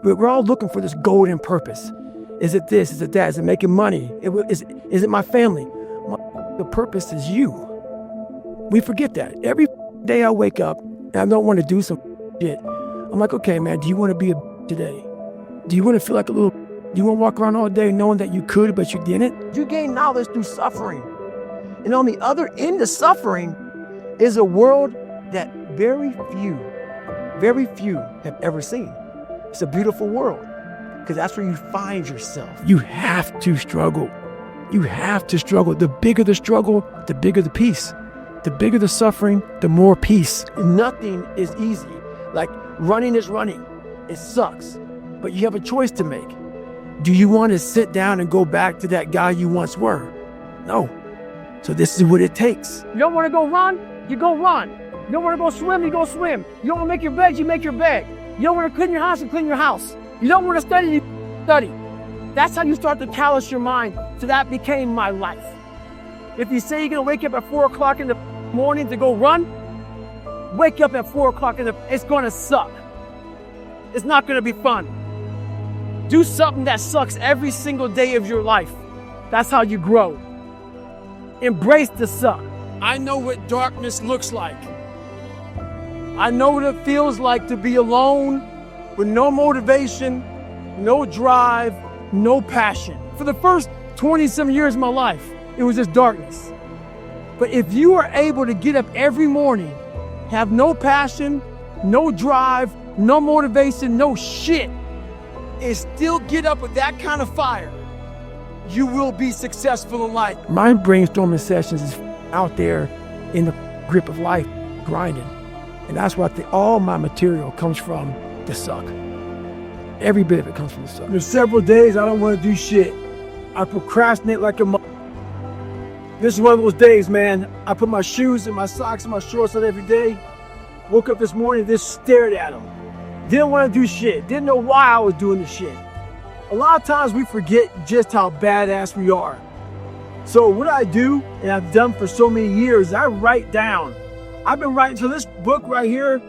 But we're all looking for this golden purpose. Is it this? Is it that? Is it making money? Is it my family? The purpose is you. We forget that. Every day I wake up and I don't want to do some shit. I'm like, okay, man, do you want to be a today? Do you want to feel like a little, do you want to walk around all day knowing that you could, but you didn't? You gain knowledge through suffering. And on the other end of suffering is a world that very few have ever seen. It's a beautiful world because that's where you find yourself. You have to struggle. You have to struggle. The bigger the struggle, the bigger the peace. The bigger the suffering, the more peace. Nothing is easy. Like running is running. It sucks. But you have a choice to make. Do you want to sit down and go back to that guy you once were? No. So this is what it takes. You don't want to go run? You go run. You don't want to go swim? You go swim. You don't want to make your bed? You make your bed. You don't want to clean your house? You clean your house. You don't want to study? You study. That's how you start to callous your mind. So that became my life. If you say you're going to wake up at 4 o'clock in the morning to go run, wake up at 4 o'clock it's going to suck. It's not going to be fun. Do something that sucks every single day of your life. That's how you grow. Embrace the suck. I know what darkness looks like. I know what it feels like to be alone with no motivation, no drive, no passion. For the first 20-some years of my life, it was just darkness. But if you are able to get up every morning, have no passion, no drive, no motivation, no shit, and still get up with that kind of fire, you will be successful in life. My brainstorming sessions is out there in the grip of life, grinding. And that's why all my material comes from the suck. Every bit of it comes from the suck. There's several days I don't want to do shit. I procrastinate like a This is one of those days, man. I put my shoes and my socks and my shorts on every day. Woke up this morning, just stared at them. Didn't want to do shit. Didn't know why I was doing the shit. A lot of times we forget just how badass we are. So what I do, and I've done for so many years, I write down. I've been writing, so this book right here,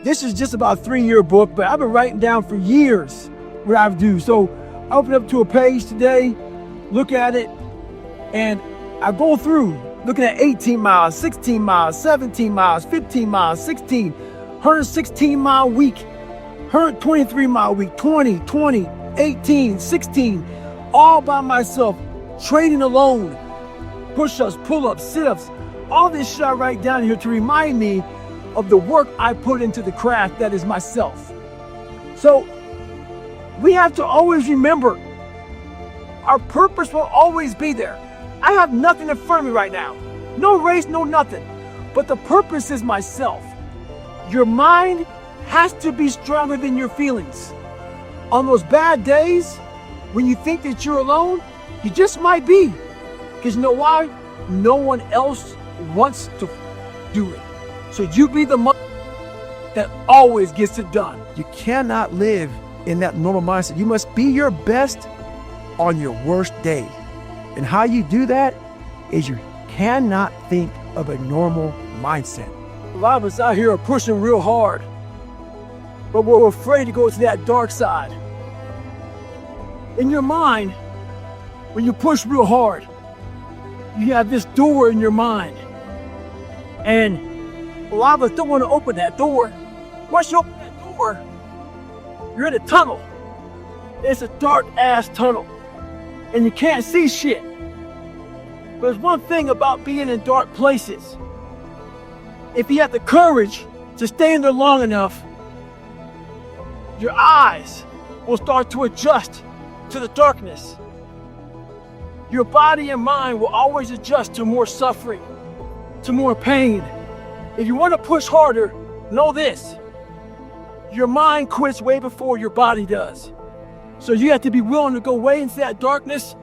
this is just about a 3-year book, but I've been writing down for years what I do. So I open up to a page today, look at it, and I go through looking at 18 miles, 16 miles, 17 miles, 15 miles, 16, 116 mile week, 123 mile week, 20, 18, 16, all by myself, training alone, push-ups, pull-ups, sit-ups, all this shit I write down here to remind me of the work I put into the craft that is myself. So we have to always remember our purpose will always be there. I have nothing in front of me right now. No race, no nothing. But the purpose is myself. Your mind has to be stronger than your feelings. On those bad days, when you think that you're alone, you just might be. Because you know why? No one else wants to do it. So you be the that always gets it done. You cannot live in that normal mindset. You must be your best on your worst day. And how you do that is you cannot think of a normal mindset. A lot of us out here are pushing real hard, but we're afraid to go to that dark side. In your mind, when you push real hard, you have this door in your mind. And a lot of us don't want to open that door. Once you open that door, you're in a tunnel. It's a dark ass tunnel. And you can't see shit. But there's one thing about being in dark places. If you have the courage to stay in there long enough, your eyes will start to adjust to the darkness. Your body and mind will always adjust to more suffering, to more pain. If you want to push harder, know this. Your mind quits way before your body does. So you have to be willing to go way into that darkness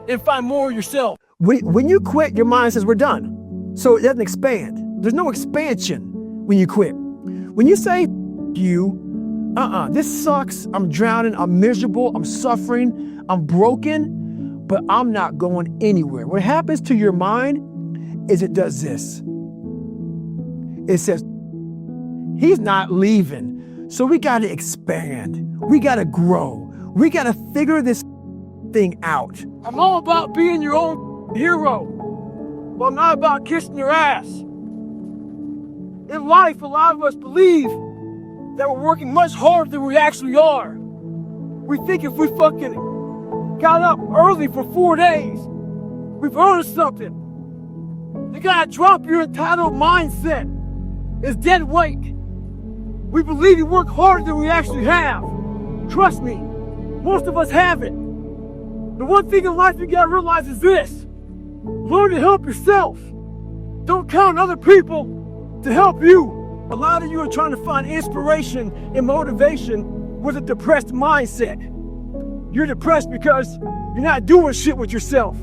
and find more of yourself. When you quit, your mind says we're done. So it doesn't expand. There's no expansion when you quit. When you say, this sucks, I'm drowning, I'm miserable, I'm suffering, I'm broken, but I'm not going anywhere. What happens to your mind is it does this. It says, he's not leaving, so we got to expand. We gotta grow. We gotta figure this thing out. I'm all about being your own hero, but I'm not about kissing your ass. In life, a lot of us believe that we're working much harder than we actually are. We think if we fucking got up early for 4 days, we've earned something. You gotta drop your entitled mindset. It's dead weight. We believe we work harder than we actually have. Trust me, most of us haven't. The one thing in life you gotta realize is this: learn to help yourself. Don't count on other people to help you. A lot of you are trying to find inspiration and motivation with a depressed mindset. You're depressed because you're not doing shit with yourself.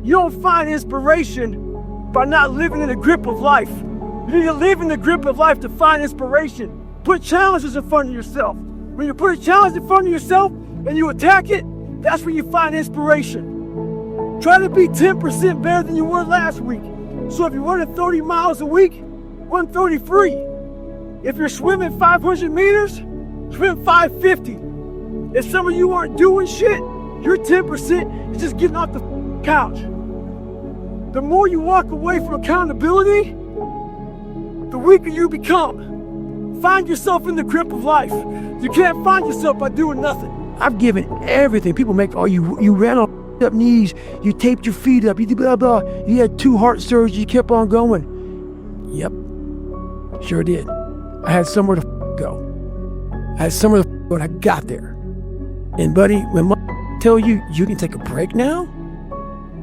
You don't find inspiration by not living in the grip of life. You need to live in the grip of life to find inspiration. Put challenges in front of yourself. When you put a challenge in front of yourself and you attack it, that's when you find inspiration. Try to be 10% better than you were last week. So if you're running 30 miles a week, run 33. If you're swimming 500 meters, swim 550. If some of you aren't doing shit, your 10% is just getting off the couch. The more you walk away from accountability, the weaker you become. Find yourself in the grip of life. You can't find yourself by doing nothing. I've given everything. People make, oh, you ran on up knees, you taped your feet up, you did blah, blah. You had 2 heart surgeries, you kept on going. Yep, sure did. I had somewhere to go. I had somewhere to go and I got there. And buddy, when tell you, you can take a break now?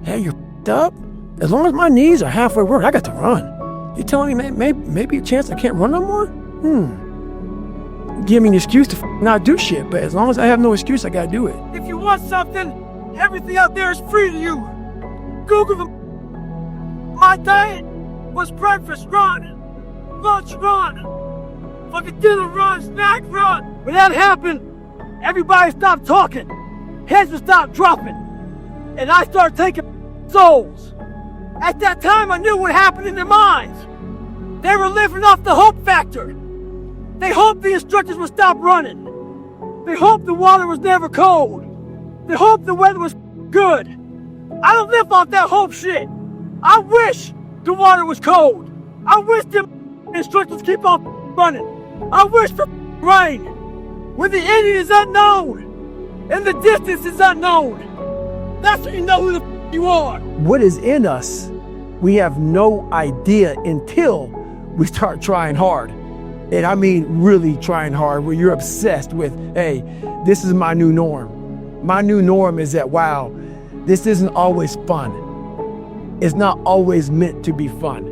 Hey, you're up? As long as my knees are halfway worked, I got to run. You telling me maybe a chance I can't run no more? Give me an excuse to not do shit, but as long as I have no excuse, I gotta do it. If you want something, everything out there is free to you. Google them. My diet was breakfast run, lunch run, fucking dinner run, snack run. When that happened, everybody stopped talking. Heads would stop dropping. And I started taking souls. At that time, I knew what happened in their minds. They were living off the hope factor. They hoped the instructors would stop running. They hoped the water was never cold. They hoped the weather was good. I don't live off that hope shit. I wish the water was cold. I wish the instructors keep on running. I wish for rain. When the ending is unknown and the distance is unknown, that's when you know who the you are. What is in us, we have no idea until we start trying hard. And I mean really trying hard, where you're obsessed with, hey, this is my new norm. My new norm is that, wow, this isn't always fun. It's not always meant to be fun.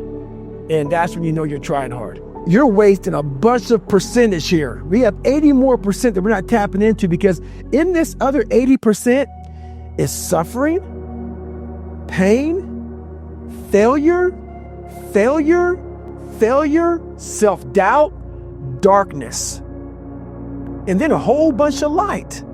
And that's when you know you're trying hard. You're wasting a bunch of percentage here. We have 80 more percent that we're not tapping into, because in this other 80% is suffering, pain, failure, self-doubt, darkness, and then a whole bunch of light.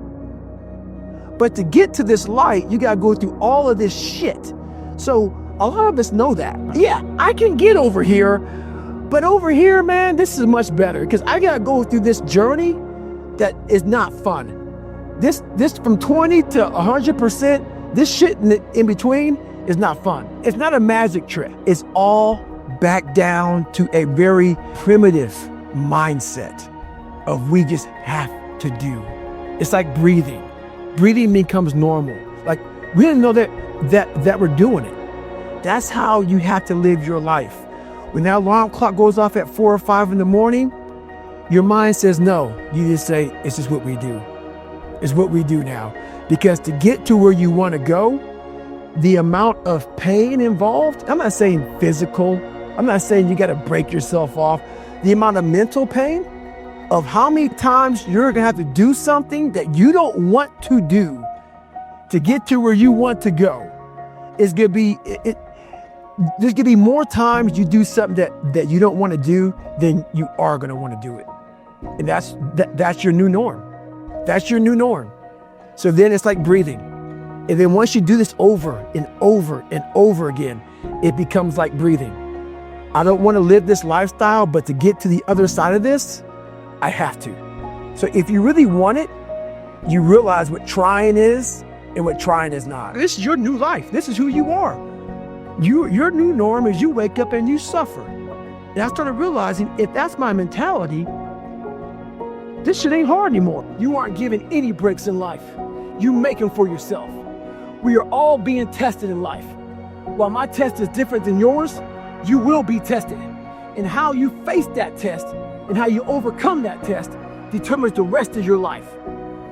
But to get to this light, you gotta go through all of this shit. So a lot of us know that. Yeah, I can get over here, but over here, man, this is much better, because I gotta go through this journey that is not fun. This from 20 to 100%, this shit in between is not fun. It's not a magic trick. It's all back down to a very primitive mindset of we just have to do. It's like breathing. Breathing becomes normal. Like we didn't know that we're doing it. That's how you have to live your life. When that alarm clock goes off at 4 or 5 in the morning, your mind says no. You just say, it's just what we do. It's what we do now. Because to get to where you want to go, the amount of pain involved, I'm not saying physical, I'm not saying you got to break yourself off. The amount of mental pain of how many times you're going to have to do something that you don't want to do to get to where you want to go is going to be, there's going to be more times you do something that you don't want to do than you are going to want to do it. And that's your new norm. That's your new norm. So then it's like breathing. And then once you do this over and over and over again, it becomes like breathing. I don't want to live this lifestyle, but to get to the other side of this, I have to. So if you really want it, you realize what trying is and what trying is not. This is your new life. This is who you are. Your new norm is you wake up and you suffer. And I started realizing if that's my mentality, this shit ain't hard anymore. You aren't given any breaks in life. You make them for yourself. We are all being tested in life. While my test is different than yours, you will be tested. And how you face that test and how you overcome that test determines the rest of your life.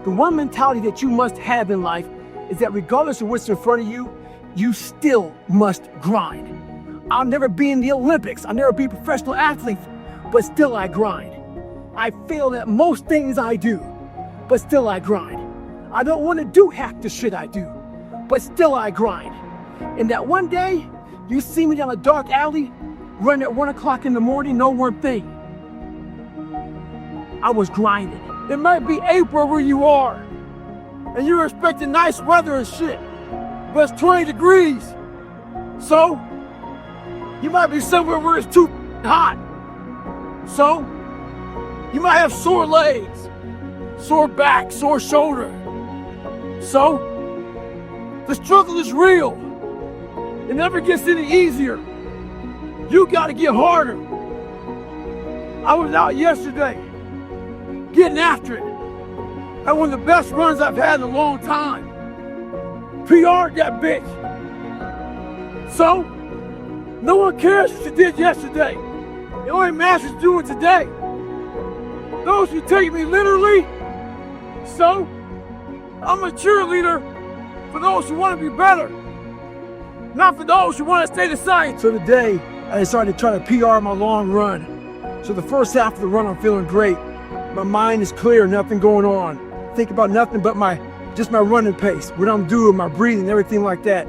The one mentality that you must have in life is that regardless of what's in front of you, you still must grind. I'll never be in the Olympics. I'll never be a professional athlete, but still I grind. I fail at most things I do, but still I grind. I don't want to do half the shit I do, but still I grind. And that one day, you see me down a dark alley, running at 1 o'clock in the morning, know one thing. I was grinding. It might be April where you are, and you're expecting nice weather and shit, but it's 20 degrees. So, you might be somewhere where it's too hot. So, you might have sore legs, sore back, sore shoulder. So, the struggle is real. It never gets any easier. You gotta get harder. I was out yesterday, getting after it. Had one of the best runs I've had in a long time. PR'd that bitch. So, no one cares what you did yesterday. It only matters what you're doing today. Those who take me literally. So, I'm a cheerleader for those who want to be better, not for those who want to stay the same. So today, I decided to try to PR my long run. So the first half of the run, I'm feeling great. My mind is clear, nothing going on. Think about nothing but just my running pace, what I'm doing, my breathing, everything like that.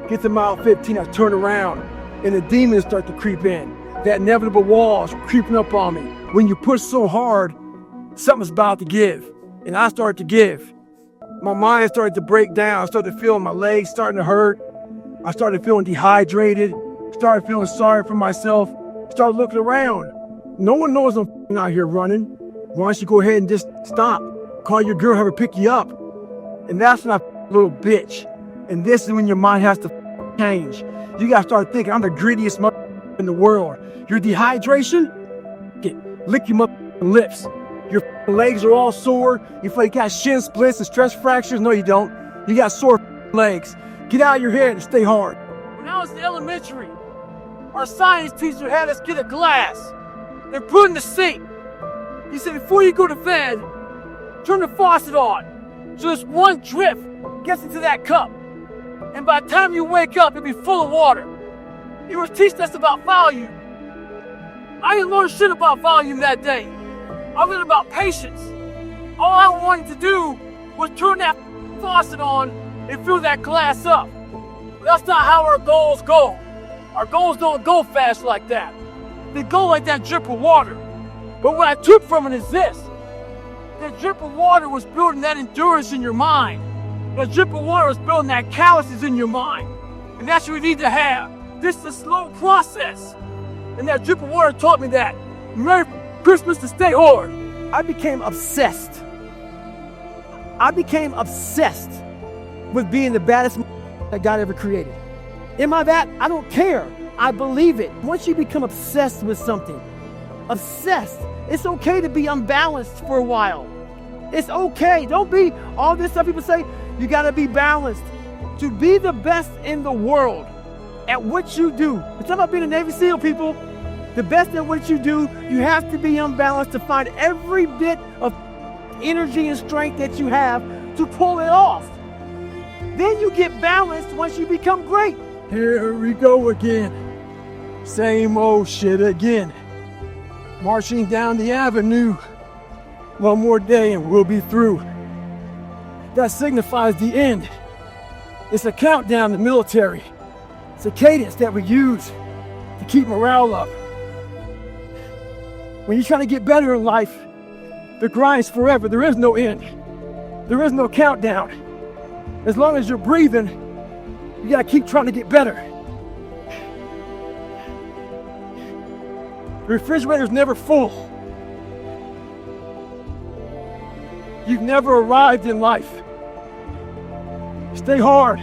Get to mile 15, I turn around, and the demons start to creep in. That inevitable wall is creeping up on me. When you push so hard, something's about to give. And I started to give. My mind started to break down. I started feeling my legs starting to hurt. I started feeling dehydrated. Started feeling sorry for myself. Started looking around. No one knows I'm out here running. Why don't you go ahead and just stop? Call your girl, have her pick you up. And that's when I little bitch. And this is when your mind has to change. You gotta start thinking, I'm the grittiest in the world. Your dehydration? Lick your lips. Your legs are all sore. You feel like you got shin splits and stress fractures. No, you don't. You got sore legs. Get out of your head and stay hard. When I was in elementary, our science teacher had us get a glass and put in the sink. He said, before you go to bed, turn the faucet on. So this one drip gets into that cup. And by the time you wake up, it'll be full of water. He was teaching us about volume. I didn't learn shit about volume that day. I learned about patience. All I wanted to do was turn that faucet on and fill that glass up. But that's not how our goals go. Our goals don't go fast like that. They go like that drip of water. But what I took from it is this. That drip of water was building that endurance in your mind. That drip of water was building that calluses in your mind. And that's what we need to have. This is a slow process. And that drip of water taught me that. Merry Christmas to stay hard. I became obsessed. I became obsessed with being the baddest that God ever created. Am I that? I don't care. I believe it. Once you become obsessed with something, obsessed, it's okay to be unbalanced for a while. It's okay. Don't be all this stuff people say, you gotta be balanced. To be the best in the world at what you do. It's not about being a Navy SEAL, people. The best at what you do, you have to be unbalanced to find every bit of energy and strength that you have to pull it off. Then you get balanced once you become great. Here we go again. Same old shit again. Marching down the avenue. One more day and we'll be through. That signifies the end. It's a countdown in the military. It's a cadence that we use to keep morale up. When you're trying to get better in life, the grind's forever. There is no end. There is no countdown. As long as you're breathing, you gotta keep trying to get better. The refrigerator's never full. You've never arrived in life. Stay hard.